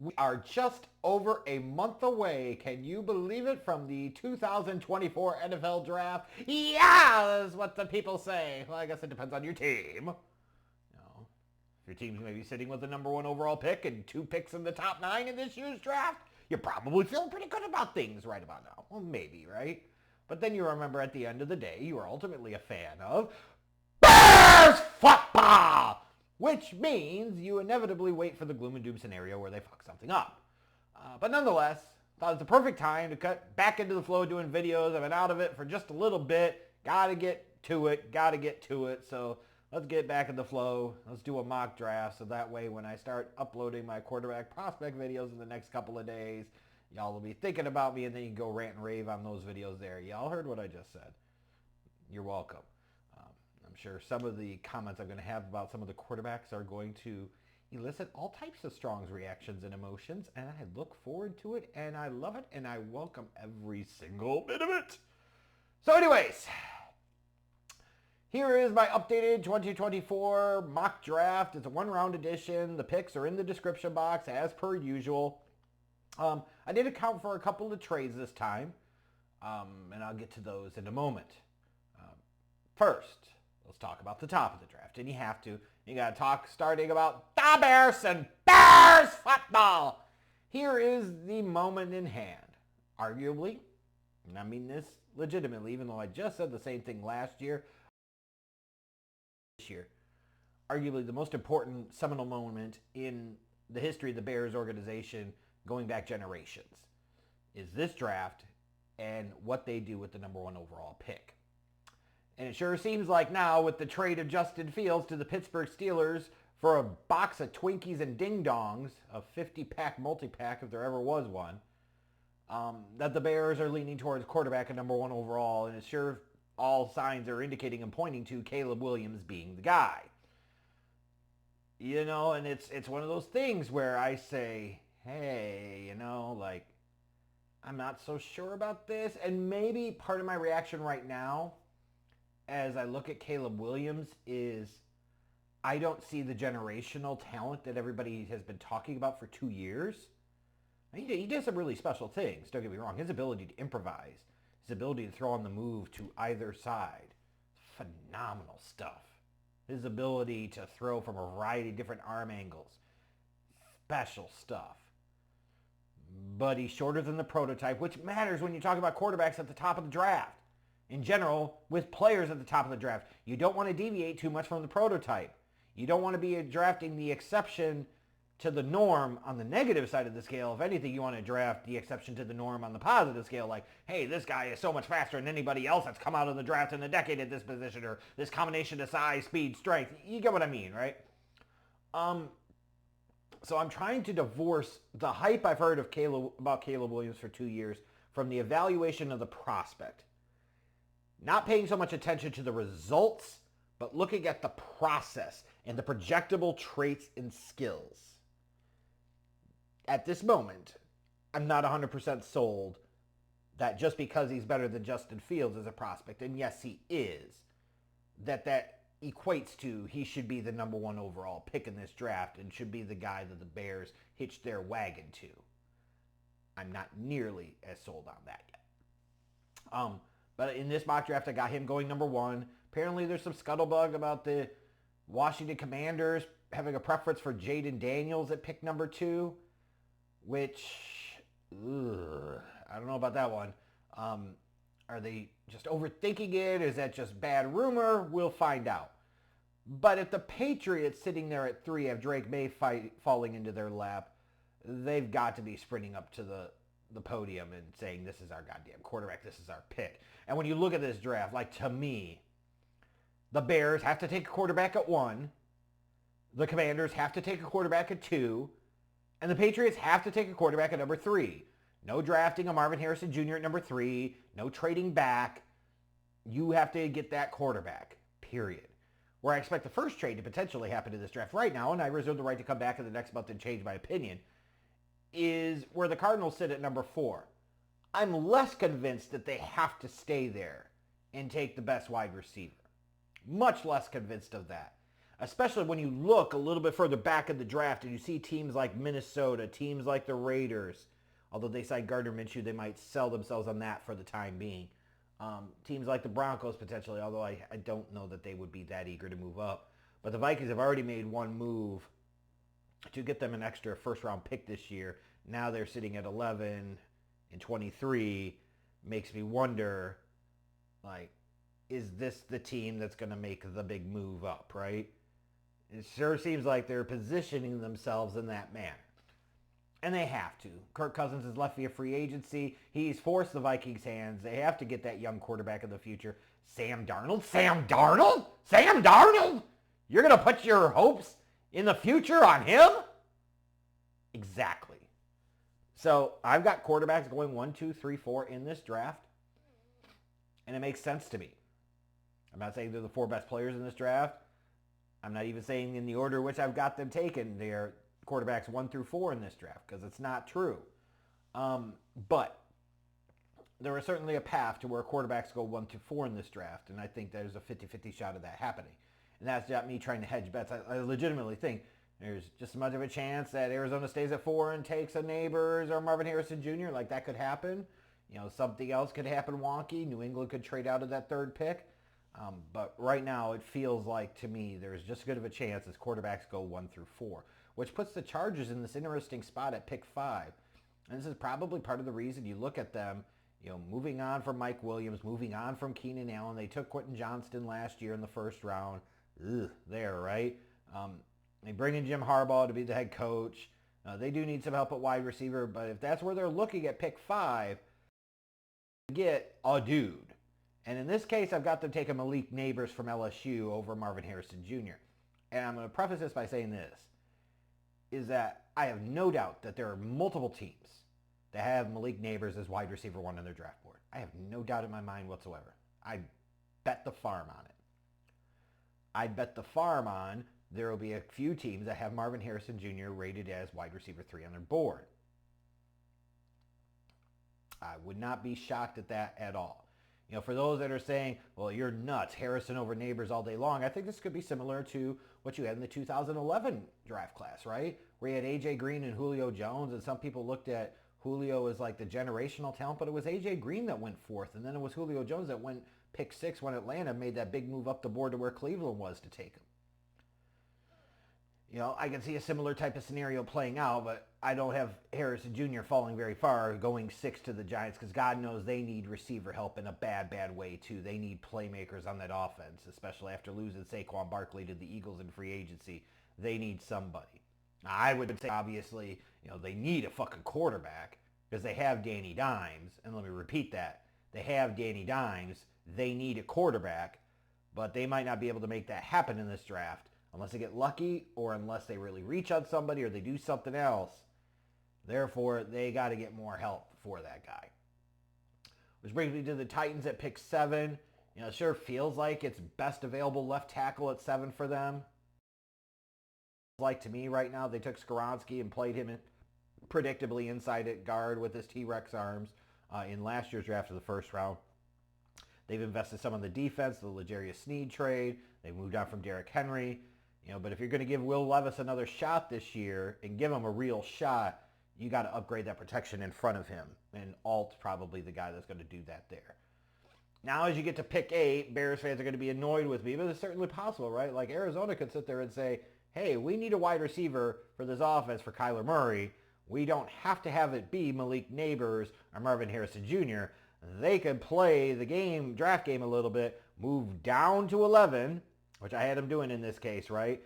We are just over a month away. Can you believe it? From the 2024 NFL Draft. Yeah, that's what the people say. Well, I guess it depends on your team. If your team's maybe sitting with the number 1 overall pick and 2 picks in the top 9 in this year's draft, you're probably feeling pretty good about things right about now. Well, maybe, right? But then you remember at the end of the day, you are ultimately a fan of Bears football, which means you inevitably wait for the gloom and doom scenario where they fuck something up. But nonetheless, thought it was the perfect time to cut back into the flow of doing videos. I've been out of it for just a little bit. Gotta get to it. So let's get back in the flow. Let's do a mock draft so that way when I start uploading my quarterback prospect videos in the next couple of days, y'all will be thinking about me and then you can go rant and rave on those videos there. Y'all heard what I just said. You're welcome. I'm sure some of the comments I'm going to have about some of the quarterbacks are going to elicit all types of strong reactions and emotions, and I look forward to it, and I love it, and I welcome every single bit of it. So anyways, here is my updated 2024 mock draft. It's a 1-round edition. The picks are in the description box as per usual. I did account for a couple of trades this time, and I'll get to those in a moment. First, let's talk about the top of the draft, and you have to. You got to talk starting about the Bears and Bears football. Here is the moment in hand. Arguably, and I mean this legitimately, even though I just said the same thing last year, this year, arguably the most important seminal moment in the history of the Bears organization going back generations is this draft and what they do with the number 1 overall pick. And it sure seems like now with the trade of Justin Fields to the Pittsburgh Steelers for a box of Twinkies and Ding Dongs, a 50-pack multi-pack if there ever was one, that the Bears are leaning towards quarterback at number 1 overall, and it's sure all signs are indicating and pointing to Caleb Williams being the guy. You know, and it's one of those things where I say, hey, you know, like, I'm not so sure about this, and maybe part of my reaction right now as I look at Caleb Williams is I don't see the generational talent that everybody has been talking about for 2 years. He did some really special things, don't get me wrong. His ability to improvise, his ability to throw on the move to either side, phenomenal stuff. His ability to throw from a variety of different arm angles, special stuff. But he's shorter than the prototype, which matters when you talk about quarterbacks at the top of the draft. In general, with players at the top of the draft, you don't want to deviate too much from the prototype. You don't want to be drafting the exception to the norm on the negative side of the scale. If anything, you want to draft the exception to the norm on the positive scale, like, hey, this guy is so much faster than anybody else that's come out of the draft in a decade at this position, or this combination of size, speed, strength. You get what I mean, right? So I'm trying to divorce the hype I've heard of about Caleb Williams for 2 years from the evaluation of the prospect. Not paying so much attention to the results, but looking at the process and the projectable traits and skills. At this moment, I'm not 100% sold that just because he's better than Justin Fields as a prospect, and yes, he is, that equates to he should be the number 1 overall pick in this draft and should be the guy that the Bears hitched their wagon to. I'm not nearly as sold on that yet. But in this mock draft, I got him going number 1. Apparently, there's some scuttlebutt about the Washington Commanders having a preference for Jayden Daniels at pick number 2, which, I don't know about that one. Are they just overthinking it? Is that just bad rumor? We'll find out. But if the Patriots sitting there at 3 have Drake May falling into their lap, they've got to be sprinting up to the podium and saying, this is our goddamn quarterback, this is our pick. And when you look at this draft, like, to me, the Bears have to take a quarterback at 1, the Commanders have to take a quarterback at 2, and the Patriots have to take a quarterback at number 3. No drafting a Marvin Harrison Jr. at number 3, no trading back. You have to get that quarterback, period. Where I expect the first trade to potentially happen in this draft right now, and I reserve the right to come back in the next month and change my opinion, is where the Cardinals sit at number 4. I'm less convinced that they have to stay there and take the best wide receiver. Much less convinced of that. especially when you look a little bit further back in the draft and you see teams like Minnesota, teams like the Raiders. Although they signed Gardner Minshew, they might sell themselves on that for the time being. Teams like the Broncos potentially, although I don't know that they would be that eager to move up. But the Vikings have already made one move to get them an extra first-round pick this year. Now they're sitting at 11 and 23. Makes me wonder, like, is this the team that's going to make the big move up, right? It sure seems like they're positioning themselves in that manner. And they have to. Kirk Cousins has left via free agency. He's forced the Vikings' hands. They have to get that young quarterback of the future. Sam Darnold? Sam Darnold? Sam Darnold? You're going to put your hopes in the future on him? Exactly. So I've got quarterbacks going 1, 2, 3, 4 in this draft. And it makes sense to me. I'm not saying they're the 4 best players in this draft. I'm not even saying in the order in which I've got them taken. They're quarterbacks 1 through 4 in this draft because it's not true. But there is certainly a path to where quarterbacks go 1 through 4 in this draft. And I think there's a 50-50 shot of that happening. And that's not me trying to hedge bets. I legitimately think there's just as much of a chance that Arizona stays at 4 and takes a Nabers or Marvin Harrison Jr. Like that could happen. You know, something else could happen wonky. New England could trade out of that 3rd pick. But right now it feels like to me there's just as good of a chance as quarterbacks go 1 through 4, which puts the Chargers in this interesting spot at pick 5. And this is probably part of the reason you look at them, you know, moving on from Mike Williams, moving on from Keenan Allen. They took Quinton Johnston last year in the 1st round. There, right? They bring in Jim Harbaugh to be the head coach. They do need some help at wide receiver, but if that's where they're looking at pick 5, get a dude. And in this case, I've got them taking Malik Nabers from LSU over Marvin Harrison Jr. And I'm going to preface this by saying this, is that I have no doubt that there are multiple teams that have Malik Nabers as wide receiver 1 on their draft board. I have no doubt in my mind whatsoever. I bet the farm on it. I'd bet the farm on there will be a few teams that have Marvin Harrison Jr. rated as wide receiver 3 on their board. I would not be shocked at that at all. You know, for those that are saying, well, you're nuts, Harrison over Nabers all day long, I think this could be similar to what you had in the 2011 draft class, right? Where you had A.J. Green and Julio Jones, and some people looked at Julio as like the generational talent, but it was A.J. Green that went 4th, and then it was Julio Jones that went pick 6 when Atlanta made that big move up the board to where Cleveland was to take him. You know, I can see a similar type of scenario playing out, but I don't have Harrison Jr. falling very far, going 6 to the Giants, because God knows they need receiver help in a bad way, too. They need playmakers on that offense, especially after losing Saquon Barkley to the Eagles in free agency. They need somebody. Now, I would say, obviously, you know, they need a fucking quarterback because they have Danny Dimes. And let me repeat that. They have Danny Dimes. They need a quarterback, but they might not be able to make that happen in this draft unless they get lucky or unless they really reach on somebody or they do something else. Therefore, they got to get more help for that guy. Which brings me to the Titans at pick 7. You know, it sure feels like it's best available left tackle at 7 for them. Like to me right now, they took Skoronski and played him predictably inside at guard with his T-Rex arms in last year's draft of the 1st round. They've invested some on the defense, the L'Jarius Sneed trade. They moved on from Derrick Henry. You know, but if you're going to give Will Levis another shot this year and give him a real shot, you got to upgrade that protection in front of him. And Alt's probably the guy that's going to do that there. Now, as you get to pick 8, Bears fans are going to be annoyed with me, but it's certainly possible, right? Like Arizona could sit there and say, hey, we need a wide receiver for this offense for Kyler Murray. We don't have to have it be Malik Nabers or Marvin Harrison Jr. They could play the game, draft game a little bit, move down to 11, which I had them doing in this case, right?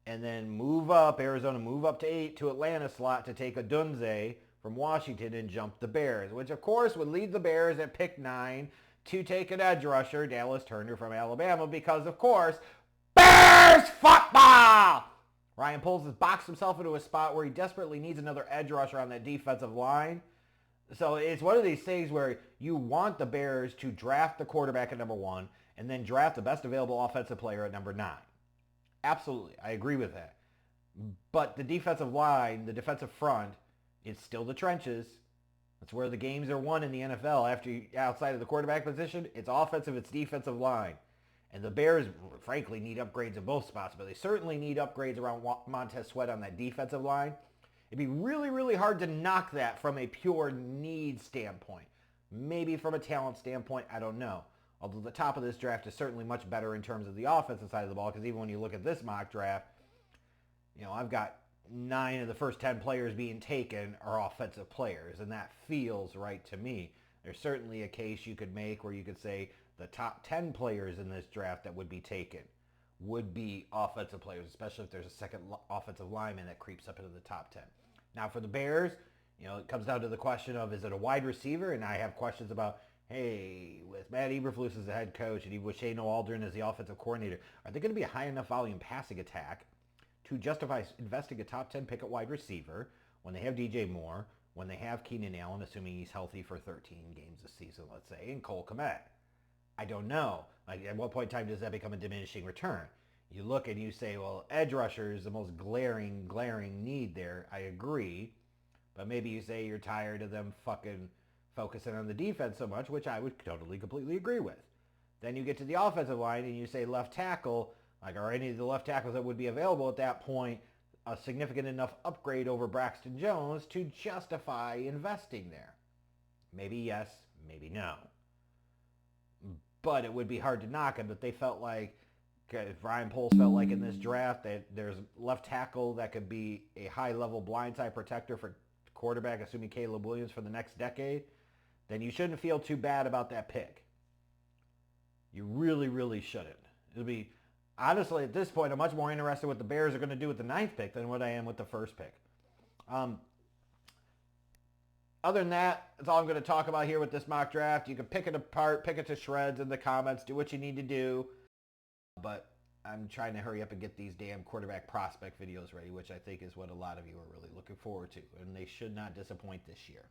And then move up, Arizona move up to 8 to Atlanta slot to take Odunze from Washington and jump the Bears, which of course would lead the Bears at pick 9 to take an edge rusher, Dallas Turner from Alabama, because of course, Bears football! Ryan Poles has boxed himself into a spot where he desperately needs another edge rusher on that defensive line. So it's one of these things where you want the Bears to draft the quarterback at number 1 and then draft the best available offensive player at number 9. Absolutely. I agree with that. But the defensive line, the defensive front, it's still the trenches. That's where the games are won in the NFL. Outside of the quarterback position, it's offensive, it's defensive line. And the Bears, frankly, need upgrades in both spots, but they certainly need upgrades around Montez Sweat on that defensive line. It'd be really, really hard to knock that from a pure need standpoint. Maybe from a talent standpoint, I don't know. Although the top of this draft is certainly much better in terms of the offensive side of the ball, because even when you look at this mock draft, I've got 9 of the first 10 players being taken are offensive players, and that feels right to me. There's certainly a case you could make where you could say the top 10 players in this draft that would be taken would be offensive players, especially if there's a second offensive lineman that creeps up into the top 10. Now for the Bears, it comes down to the question of, is it a wide receiver? And I have questions about, hey, with Matt Eberflus as the head coach and with Shane Waldron as the offensive coordinator, are they going to be a high enough volume passing attack to justify investing a top 10 pick at wide receiver when they have DJ Moore, when they have Keenan Allen, assuming he's healthy for 13 games this season, let's say, and Cole Kmet? I don't know. Like, at what point in time does that become a diminishing return? You look and you say, well, edge rusher is the most glaring need there. I agree. But maybe you say you're tired of them fucking focusing on the defense so much, which I would totally, completely agree with. Then you get to the offensive line and you say left tackle, like, are any of the left tackles that would be available at that point a significant enough upgrade over Braxton Jones to justify investing there? Maybe yes, maybe no. But it would be hard to knock them that they felt like, if Ryan Poles felt like in this draft that there's left tackle that could be a high-level blindside protector for quarterback, assuming Caleb Williams for the next decade, then you shouldn't feel too bad about that pick. You really, really shouldn't. It'll be, honestly, at this point, I'm much more interested in what the Bears are going to do with the 9th pick than what I am with the 1st pick. Other than that, that's all I'm going to talk about here with this mock draft. You can pick it apart, pick it to shreds in the comments, do what you need to do. But I'm trying to hurry up and get these damn quarterback prospect videos ready, which I think is what a lot of you are really looking forward to. And they should not disappoint this year.